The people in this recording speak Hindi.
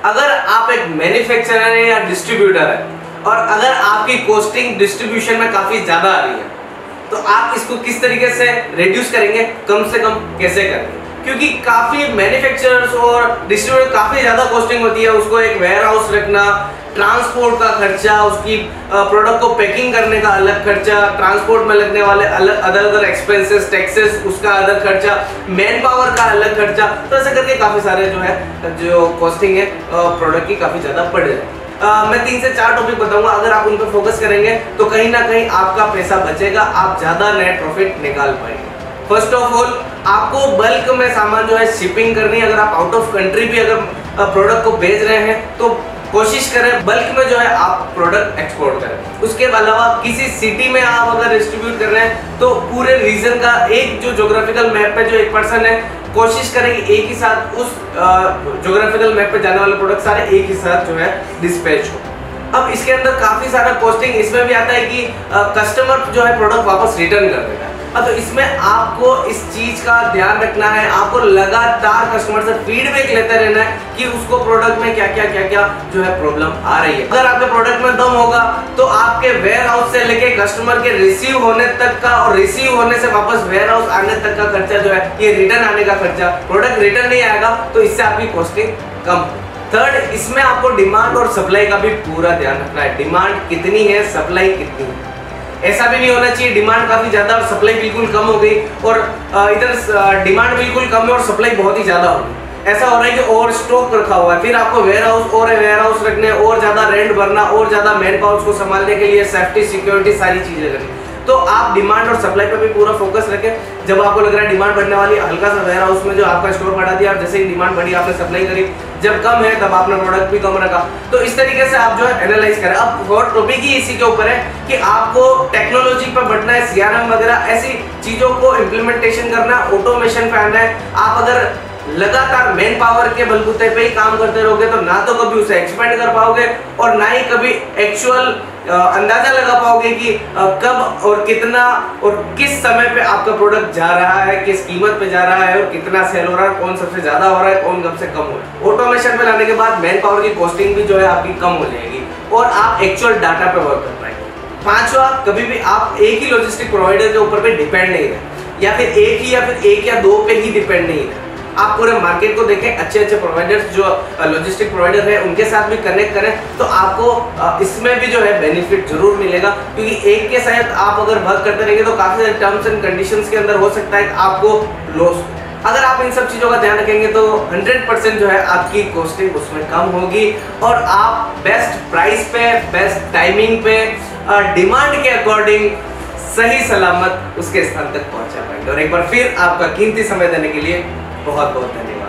अगर आप एक मैन्युफैक्चरर है या डिस्ट्रीब्यूटर है और अगर आपकी कॉस्टिंग डिस्ट्रीब्यूशन में काफी ज्यादा आ रही है तो आप इसको किस तरीके से रिड्यूस करेंगे, कम से कम कैसे करेंगे? क्योंकि काफी मैन्युफैक्चरर्स और डिस्ट्रीब्यूटर काफी ज्यादा कॉस्टिंग होती है, उसको एक वेयर हाउस रखना, ट्रांसपोर्ट का खर्चा, उसकी प्रोडक्ट को पैकिंग करने का अलग खर्चा, ट्रांसपोर्ट में लगने वाले अलग अदर एक्सपेंसेस, टैक्सेस, उसका अलग खर्चा, मैन पावर का अलग खर्चा, तो ऐसे करके काफी सारे जो कॉस्टिंग है प्रोडक्ट की काफी ज्यादा बढ़ जाए। मैं 3 से 4 टॉपिक बताऊंगा, अगर आप उन पर फोकस करेंगे तो कहीं ना कहीं आपका पैसा बचेगा, आप ज्यादा नेट प्रॉफिट निकाल पाएंगे। फर्स्ट ऑफ ऑल, आपको बल्क में सामान जो है शिपिंग करनी है। अगर आप आउट ऑफ कंट्री भी अगर प्रोडक्ट को भेज रहे हैं तो कोशिश करें बल्क में जो है आप प्रोडक्ट एक्सपोर्ट करें। उसके अलावा किसी सिटी में आप अगर डिस्ट्रीब्यूट कर रहे हैं तो पूरे रीजन का एक जो ज्योग्राफिकल मैप पे जो एक पर्सन है, कोशिश करें कि एक ही साथ उस ज्योग्राफिकल मैप पे जाने वाले प्रोडक्ट सारे एक ही साथ जो है डिस्पैच हो। अब इसके अंदर काफी सारा कॉस्टिंग इसमें भी आता है कि कस्टमर जो है प्रोडक्ट वापस रिटर्न कर देगा। तो इसमें आपको इस चीज का ध्यान रखना है, आपको लगातार कस्टमर से फीडबैक लेते रहना है कि उसको प्रोडक्ट में क्या क्या जो है प्रॉब्लम आ रही है। अगर आपके प्रोडक्ट में दम होगा तो आपके वेयर हाउस से लेके कस्टमर के रिसीव होने तक का और रिसीव होने से वापस वेयर हाउस आने तक का खर्चा जो है, ये रिटर्न आने का खर्चा, प्रोडक्ट रिटर्न नहीं आएगा तो इससे आपकी कॉस्टिंग कम। थर्ड, इसमें आपको डिमांड और सप्लाई का भी पूरा ध्यान रखना है। डिमांड कितनी है, सप्लाई कितनी है। ऐसा भी नहीं होना चाहिए डिमांड काफी ज्यादा और सप्लाई बिल्कुल कम हो गई और इधर डिमांड बिल्कुल कम है और सप्लाई बहुत ही ज्यादा हो गई। ऐसा हो रहा है कि ओवर स्टॉक रखा हुआ है, फिर आपको वेयर हाउस रखने, और ज्यादा रेंट भरना, और ज्यादा मैन पावर को संभालने के लिए सेफ्टी, सिक्योरिटी, सारी चीजें करनी। तो आप डिमांड और सप्लाई पे भी पूरा फोकस रखें। जब आपको लग रहा है डिमांड बढ़ने वाली है, हल्का सा वेयर हाउस में जो आपका स्टोर बढ़ा दिया और जैसे ही डिमांड बढ़ी आपने सप्लाई करी, जब कम है तब आपने प्रोडक्ट भी कम रखा। तो इस तरीके से आप जो है एनालाइज करें। अब और टॉपिक ही इसी के ऊपर है कि आपको टेक्नोलॉजी पर बढ़ना है, सीआरएम वगैरह ऐसी चीजों को इम्प्लीमेंटेशन करना है, ऑटोमेशन पे आना है। आप अगर लगातार मैन पावर के बलबूते पे ही काम करते रहोगे तो ना तो कभी उसे एक्सपेंड कर पाओगे और ना ही कभी एक्चुअल अंदाजा लगा पाओगे कि कब और कितना और किस समय पे आपका प्रोडक्ट जा रहा है, किस कीमत पे जा रहा है और कितना सेल हो रहा है, कौन सबसे ज्यादा हो रहा है, कौन कब से कम हो रहा है। ऑटोमेशन पे लाने के बाद मैन पावर की कॉस्टिंग भी जो है आपकी कम हो जाएगी और आप एक्चुअल डाटा पे वर्क कर पाएंगे। पांचवा, कभी भी आप एक ही लॉजिस्टिक प्रोवाइडर के ऊपर पे डिपेंड नहीं रहे, या फिर एक या दो पे ही डिपेंड नहीं रहे। आप पूरे मार्केट को देखें, अच्छे प्रोवाइडर्स जो लॉजिस्टिक प्रोवाइडर है उनके साथ भी कनेक्ट करें तो आपको इसमें भी जो है बेनिफिट जरूर मिलेगा। क्योंकि एक के साथ आप अगर वर्क करते रहेंगे तो काफी सारे टर्म्स एंड कंडीशंस के अंदर हो सकता है आपको लॉस। अगर आप इन सब चीजों का ध्यान रखेंगे तो 100% जो है आपकी कॉस्टिंग उसमें कम होगी और आप बेस्ट प्राइस पे, बेस्ट टाइमिंग पे, डिमांड के अकॉर्डिंग सही सलामत उसके स्थान तक पहुंचा पाएंगे। और एक बार फिर आपका कीमती समय देने के लिए बहुत बहुत धन्यवाद।